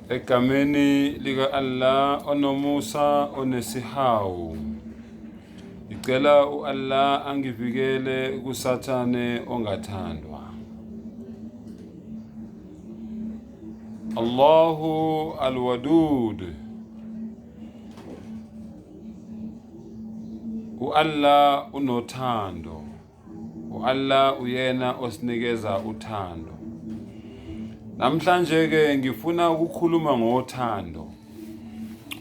Egameni lika Allah onomusa onesihawu. Ngicela uAllah angivikele kusathane ongathandwa. Allahu al-Wadud. uAllah unothando. uAllah uyena osinikeza uthando. Namhlanje ke ngifuna ukukhuluma ngothando.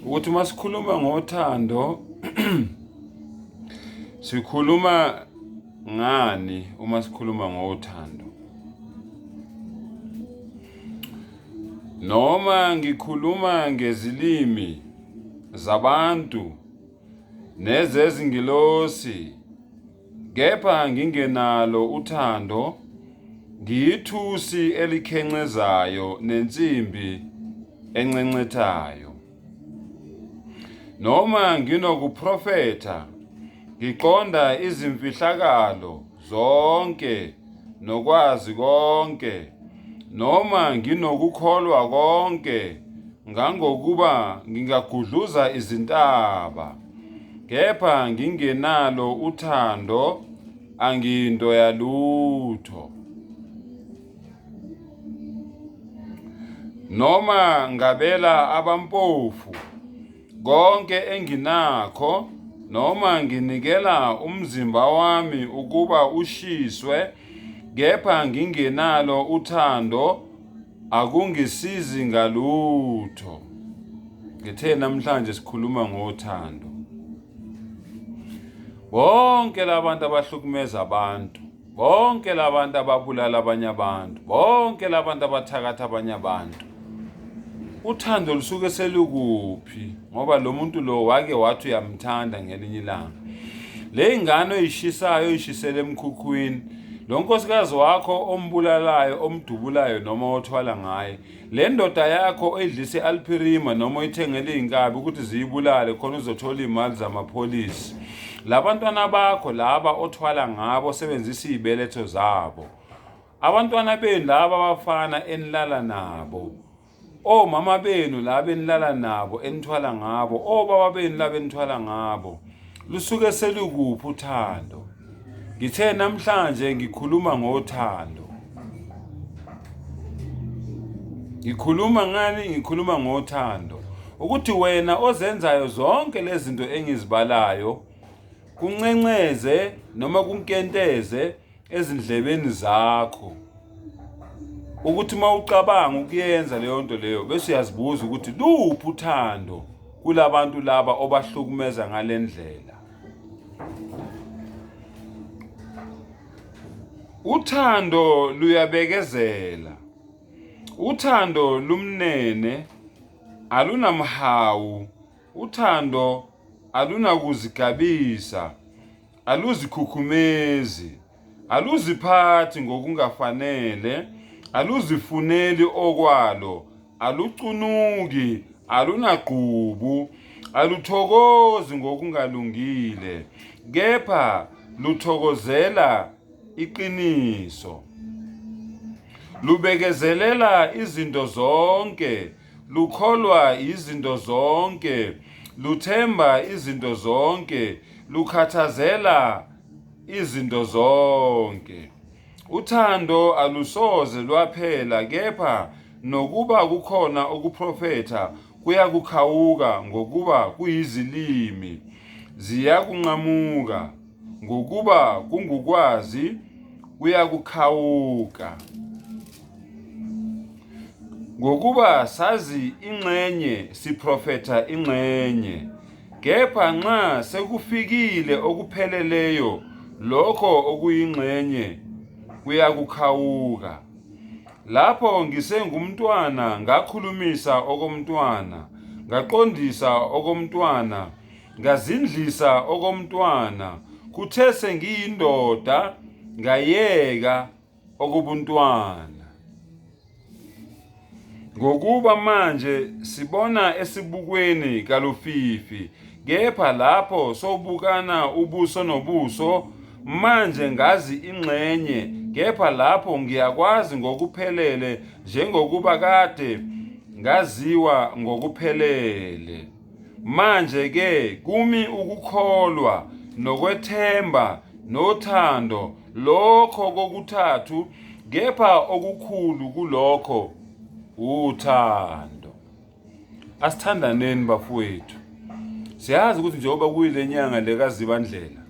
Ukuthi masikhuluma ngothando sikhuluma ngani uma sikhuluma ngothando? Noma ngikhuluma ngezilimi zabantu nezezingilosi kepha ngingenalo uthando, ngiyithusi elikhencezayo nensimbi encencethayo. Noma nginokuprofetha ngiqonda izimfihlakalo zonke nokwazi konke, noma nginokukholwa konke ngangokuba ngingagudluza izintaba, kepha ngingenalo uthando angiyinto yalutho. Noma ngabela abampofu konke enginakho, noma nginikela umzimba wami ukuba ushiswe, kepha ngingenalo uthando akungisizi ngalutho. Ngithe namhlanje sikhuluma ngothando. Bonke labantu abahlukumeza abantu, bonke labantu ababulala abanye abantu, bonke labantu abathakatha abanye abantu, uthando lusuke selukuphi? Ngoba lo muntu lo wake wathi uyamthanda ngelinye ilanga. Le ingane oyishisayo oyishisele emkhukhwini, lo nkosikazi wakho ombulalayo, omdubulayo noma othwala ngaye, le ndoda yakho oyidlise alphirima noma oyithengele inkabi ukuthi ziyibulale khona uzothola imali zamapholisi, labantwana bakho laba othwala ngabo sebenzisa izibeletho zabo, abantwana benu laba abafana enilala nabo, omama benu laba enilala nabo enithwala ngabo, obaba benu laba enithwala ngabo, lusuke selukuphi uthando? Ngithe namhlanje ngikhuluma ngothando. Ngikhuluma ngani? Ngikhuluma ngothando. Ukuthi wena ozenzayo zonke lezi zinto engizibalayo kuncenceze noma kunkenteze ezindlebeni zakho, ukuthi mawucabanga ukuyenza leyo nto leyo bese uyazibuza ukuthi luphi uthando kulabantu laba obahlukumeza ngalendlela. Uthando luyabekezela. Uthando lumnene, alunamhawu. Uthando alunakuzigabisa, aluzikhukhumezi, aluziphathi ngokungafanele, aluzifuneli okwalo, alucunuki, alunaqhubu, aluthokozi ngokungalungile, kepha luthokozela iqiniso. Lubekezelela izinto zonke, lukholwa izinto zonke, luthemba izinto zonke, lukhathazela izinto zonke. Uthando alusoze lwaphela, kepha nokuba kukhona ukuprofetha kuyakukhawuka ngokuba kuyizilimi, ziyakunqamuka ngokuba kungukwazi kuyakukhawuka. Ngokuba sazi ingxenye siprofetha ingxenye, kepha nxa sekufikile okupheleleyo lokho okuyingxenye kuyakukhawuka. Lapho ngisengumntwana ngakhulumisa okomntwana, ngaqondisa okomntwana, ngazindlisa okomntwana, kuthe sengiyindoda ngayeka okubuntwana. Ngokuba manje sibona esibukweni kalufifi, kepha lapho sobukana ubuso nobuso, manje ngazi ingxenye kepha lapho ngiyakwazi ngokuphelele njengokuba kade ngaziwa ngokuphelele. Manje-ke kumi ukukholwa nokwethemba nothando, lokho kokuthathu, kepha okukhulu kulokho uthando. Asithandaneni bafowethu. Siyazi ukuthi njengoba kuyile nyanga lekaZibandlela,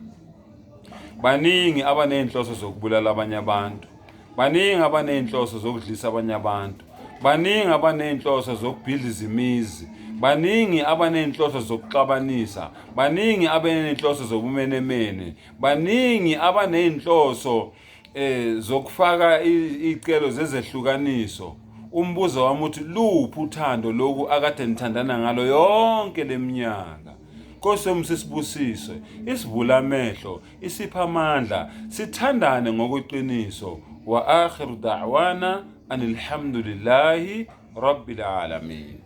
baningi abaney'nhloso zokubulala abanye abantu, baningi abaney'nhloso zokudlisa abanye abantu, baningi abaney'nhloso zokubhidliza imizi, baningi abaney'nhloso zokuxabanisa, baningi abaney'nhloso zobumenemene, baningi abaney'nhloso zokufaka iy'celo zezehlukaniso. Umbuzo wami uthi luphi uthando loku akade nithandana ngalo yonke leminyaka? Nkosi yami sisibusise, isivula amehlo, isipha amandla, sithandane ngokweqiniso. Wa akhiru da'wana anilhamdulillahi rabbil alamin.